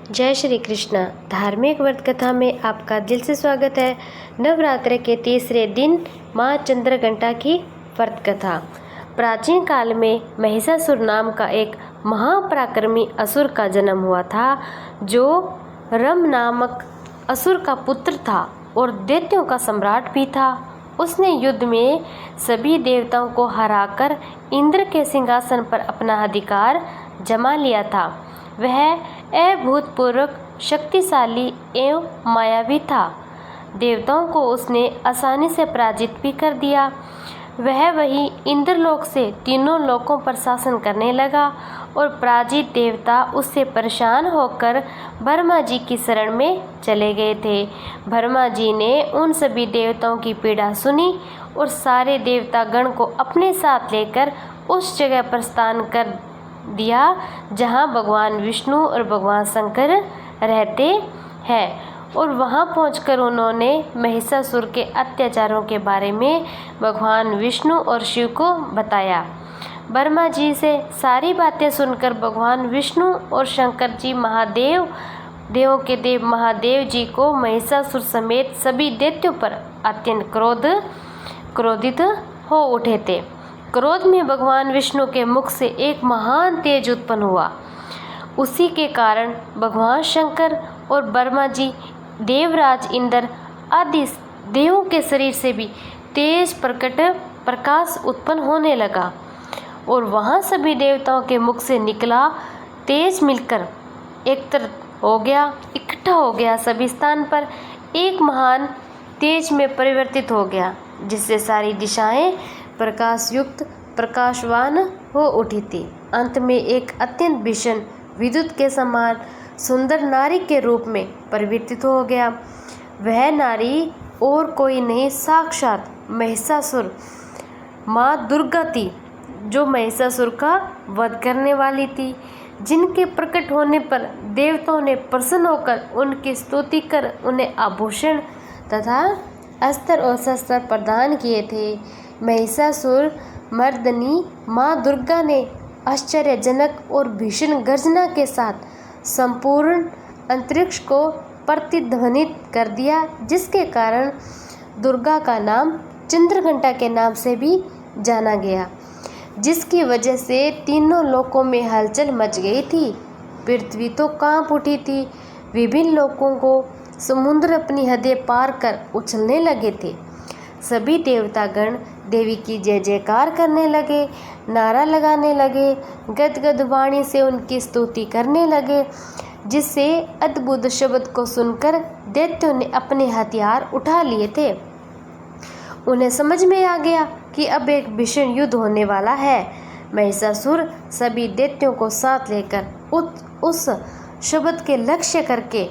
जय श्री कृष्ण। धार्मिक व्रत कथा में आपका दिल से स्वागत है। नवरात्र के तीसरे दिन माँ चंद्रघंटा की व्रत कथा। प्राचीन काल में महिषासुर नाम का एक महापराक्रमी असुर का जन्म हुआ था, जो रम नामक असुर का पुत्र था और दैत्यों का सम्राट भी था। उसने युद्ध में सभी देवताओं को हराकर इंद्र के सिंहासन पर अपना अधिकार जमा लिया था। वह अभूतपूर्व शक्तिशाली एवं मायावी था। देवताओं को उसने आसानी से पराजित भी कर दिया। वह वही इंद्रलोक से तीनों लोकों पर शासन करने लगा और पराजित देवता उससे परेशान होकर ब्रह्मा जी की शरण में चले गए थे। ब्रह्मा जी ने उन सभी देवताओं की पीड़ा सुनी और सारे देवता गण को अपने साथ लेकर उस जगह प्रस्थान कर दिया जहां भगवान विष्णु और भगवान शंकर रहते हैं, और वहां पहुंचकर उन्होंने महिषासुर के अत्याचारों के बारे में भगवान विष्णु और शिव को बताया। ब्रह्मा जी से सारी बातें सुनकर भगवान विष्णु और शंकर जी देवों के देव महादेव जी को महिषासुर समेत सभी दैत्यों पर अत्यंत क्रोधित हो उठे थे। क्रोध में भगवान विष्णु के मुख से एक महान तेज उत्पन्न हुआ। उसी के कारण भगवान शंकर और ब्रह्मा जी, देवराज इंद्र आदि देवों के शरीर से भी तेज प्रकाश उत्पन्न होने लगा और वहाँ सभी देवताओं के मुख से निकला तेज मिलकर इकट्ठा हो गया। सभी स्थान पर एक महान तेज में परिवर्तित हो गया, जिससे सारी दिशाएं प्रकाशवान हो उठी थी। अंत में एक अत्यंत भीषण विद्युत के समान सुंदर नारी के रूप में परिवर्तित हो गया। वह नारी और कोई नहीं, साक्षात महिषासुर माँ दुर्गा थी, जो महिषासुर का वध करने वाली थी, जिनके प्रकट होने पर देवताओं ने प्रसन्न होकर उनकी स्तुति कर उन्हें आभूषण तथा अस्त्र और शस्त्र प्रदान किए थे। महिषासुर मर्दनी माँ दुर्गा ने आश्चर्यजनक और भीषण गर्जना के साथ संपूर्ण अंतरिक्ष को प्रतिध्वनित कर दिया, जिसके कारण दुर्गा का नाम चंद्रघंटा के नाम से भी जाना गया, जिसकी वजह से तीनों लोकों में हलचल मच गई थी। पृथ्वी तो कांप उठी थी। विभिन्न लोकों को समुद्र अपनी हदें पार कर उछलने लगे थे। सभी देवतागण देवी की जय जयकार करने लगे, नारा लगाने लगे, गदगद वाणी से उनकी स्तुति करने लगे, जिससे अद्भुत शब्द को सुनकर दैत्यों ने अपने हथियार उठा लिए थे। उन्हें समझ में आ गया कि अब एक भीषण युद्ध होने वाला है। महिषासुर सभी दैत्यों को साथ लेकर उस शब्द के लक्ष्य करके,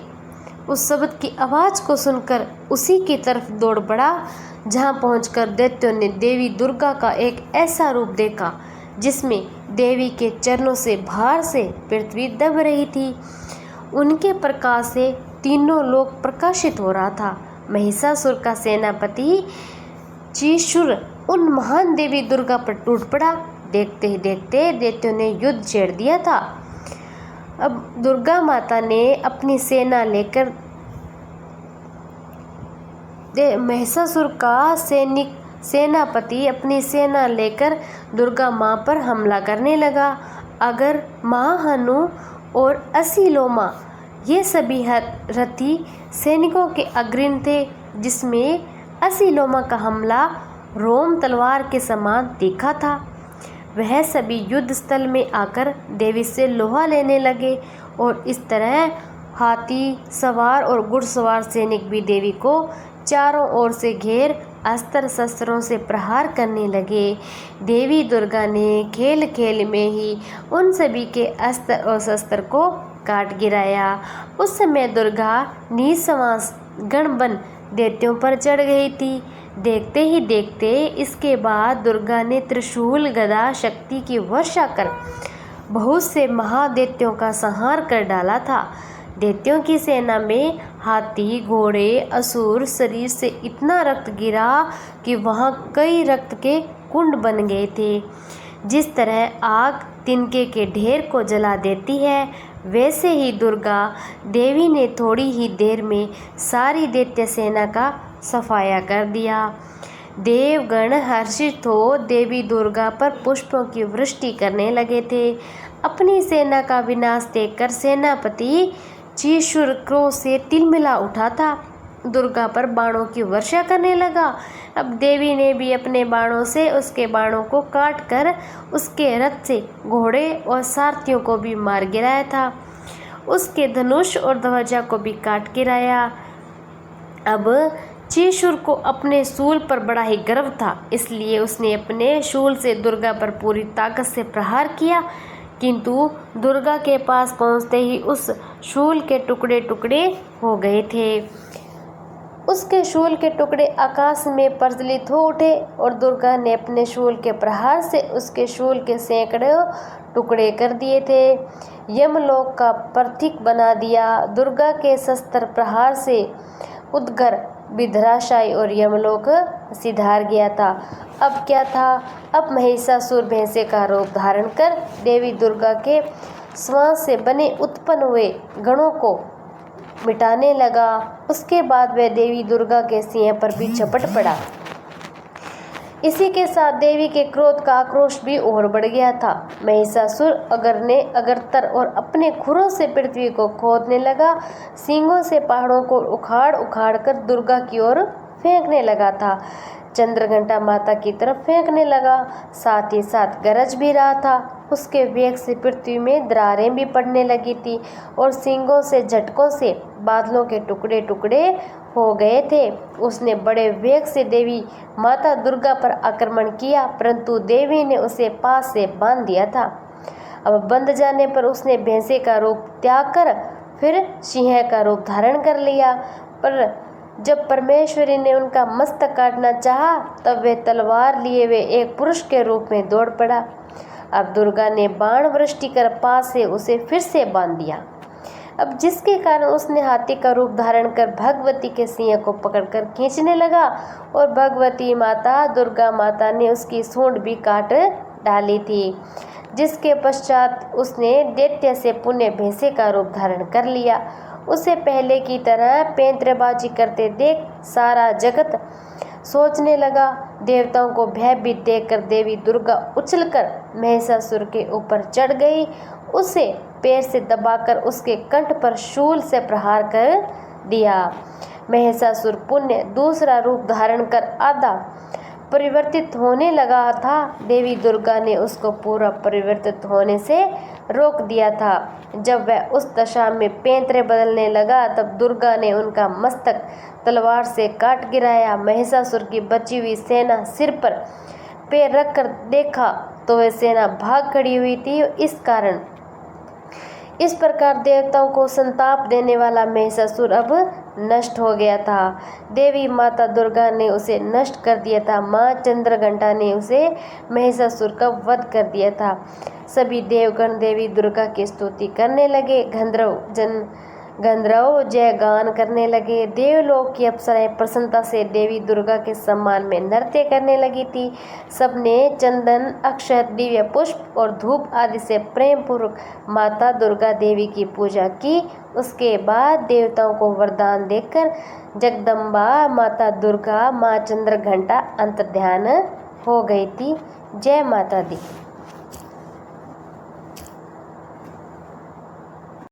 उस शब्द की आवाज़ को सुनकर उसी की तरफ दौड़ पड़ा, जहां पहुंचकर दैत्यों ने देवी दुर्गा का एक ऐसा रूप देखा जिसमें देवी के चरणों से बाहर से पृथ्वी दब रही थी। उनके प्रकाश से तीनों लोक प्रकाशित हो रहा था। महिषासुर का सेनापति चीशुर उन महान देवी दुर्गा पर टूट पड़ा। देखते ही देखते दैत्यों ने युद्ध छेड़ दिया था। अब दुर्गा माता ने अपनी सेना लेकर महिषासुर का सेनापति अपनी सेना लेकर दुर्गा माँ पर हमला करने लगा। अगर महाहनु और असीलोमा ये सभी रथी सैनिकों के अग्रणी थे, जिसमें असीलोमा का हमला रोम तलवार के समान तीखा था। वह सभी युद्ध स्थल में आकर देवी से लोहा लेने लगे और इस तरह हाथी सवार और घुड़सवार सैनिक भी देवी को चारों ओर से घेर अस्त्र शस्त्रों से प्रहार करने लगे। देवी दुर्गा ने खेल खेल में ही उन सभी के अस्त्र और शस्त्र को काट गिराया। उस समय दुर्गा निःश्वास गण बन दैत्यों पर चढ़ गई थी। देखते ही देखते इसके बाद दुर्गा ने त्रिशूल गदा शक्ति की वर्षा कर बहुत से महादैत्यों का संहार कर डाला था। दैत्यों की सेना में हाथी, घोड़े, असुर शरीर से इतना रक्त गिरा कि वहाँ कई रक्त के कुंड बन गए थे। जिस तरह आग तिनके के ढेर को जला देती है, वैसे ही दुर्गा देवी ने थोड़ी ही देर में सारी दैत्य सेना का सफाया कर दिया। देवगण हर्षित हो देवी दुर्गा पर पुष्पों की वृष्टि करने लगे थे। अपनी सेना का विनाश देखकर सेनापति चीशुर क्रोध से तिलमिला उठा था, दुर्गा पर बाणों की वर्षा करने लगा। अब देवी ने भी अपने बाणों से उसके बाणों को काट कर उसके रथ से घोड़े और सारथियों को भी मार गिराया था, उसके धनुष और ध्वजा को भी काट गिराया। अब चीशुर को अपने शूल पर बड़ा ही गर्व था, इसलिए उसने अपने शूल से दुर्गा पर पूरी ताकत से प्रहार किया, किंतु दुर्गा के पास पहुंचते ही उस शूल के टुकड़े टुकड़े हो गए थे। उसके शूल के टुकड़े आकाश में प्रज्वलित हो उठे और दुर्गा ने अपने शूल के प्रहार से उसके शूल के सैकड़ों टुकड़े कर दिए थे, यमलोक का प्रतीक बना दिया। दुर्गा के शस्त्र प्रहार से उदगर विधराशायी और यमलोक सिधार गया था। अब क्या था? अब महिषासुर भैंसे का रूप धारण कर देवी दुर्गा के श्वास से बने उत्पन्न हुए गणों को मिटाने लगा। उसके बाद वह देवी दुर्गा के सिंह पर भी झपट पड़ा। इसी के साथ देवी के क्रोध का आक्रोश भी और बढ़ गया था। महिषासुर अगरतर और अपने खुरों से पृथ्वी को खोदने लगा, सींगों से पहाड़ों को उखाड़ उखाड़ कर दुर्गा की ओर फेंकने लगा था, चंद्रघंटा माता की तरफ फेंकने लगा, साथ ही साथ गरज भी रहा था। उसके वेग से पृथ्वी में दरारें भी पड़ने लगी थी और सींगों से झटकों से बादलों के टुकड़े टुकड़े हो गए थे। उसने बड़े वेग से देवी माता दुर्गा पर आक्रमण किया, परंतु देवी ने उसे पास से बांध दिया था। अब बंध जाने पर उसने भैंसे का रूप त्याग कर फिर सिंह का रूप धारण कर लिया, पर जब परमेश्वरी ने उनका मस्तक काटना चाहा तब वे तलवार लिए हुए एक पुरुष के रूप में दौड़ पड़ा। अब दुर्गा ने बाण वृष्टि कर पास से उसे फिर से बांध दिया, अब जिसके कारण उसने हाथी का रूप धारण कर भगवती के सिंह को पकड़कर खींचने लगा और भगवती माता दुर्गा माता ने उसकी सूंड भी काट डाली थी, जिसके पश्चात उसने दैत्य से पुण्य भैंसे का रूप धारण कर लिया। उसे पहले की तरह पैंतरेबाजी करते देख सारा जगत सोचने लगा। देवताओं को भयभीत देखकर देवी दुर्गा उछलकर महिषासुर के ऊपर चढ़ गई, उसे पैर से दबाकर उसके कंठ पर शूल से प्रहार कर दिया। महिषासुर पुण्य दूसरा रूप धारण कर आधा परिवर्तित होने लगा था। देवी दुर्गा ने उसको पूरा परिवर्तित होने से रोक दिया था। जब वह उस दशा में पैंतरे बदलने लगा तब दुर्गा ने उनका मस्तक तलवार से काट गिराया। महिषासुर की बची हुई सेना सिर पर पैर रखकर देखा तो वह सेना भाग खड़ी हुई थी। इस प्रकार देवताओं को संताप देने वाला महिषासुर अब नष्ट हो गया था। देवी माता दुर्गा ने उसे नष्ट कर दिया था। माँ चंद्रघंटा ने उसे महिषासुर का वध कर दिया था। सभी देवगण देवी दुर्गा की स्तुति करने लगे, गंधर्व जय गान करने लगे। देवलोक की अप्सराएं प्रसन्नता से देवी दुर्गा के सम्मान में नृत्य करने लगी थी। सबने चंदन, अक्षत, दिव्य पुष्प और धूप आदि से प्रेम पूर्वक माता दुर्गा देवी की पूजा की। उसके बाद देवताओं को वरदान देकर जगदम्बा माता दुर्गा माँ चंद्रघंटा अंतर्ध्यान हो गई थी। जय माता दी।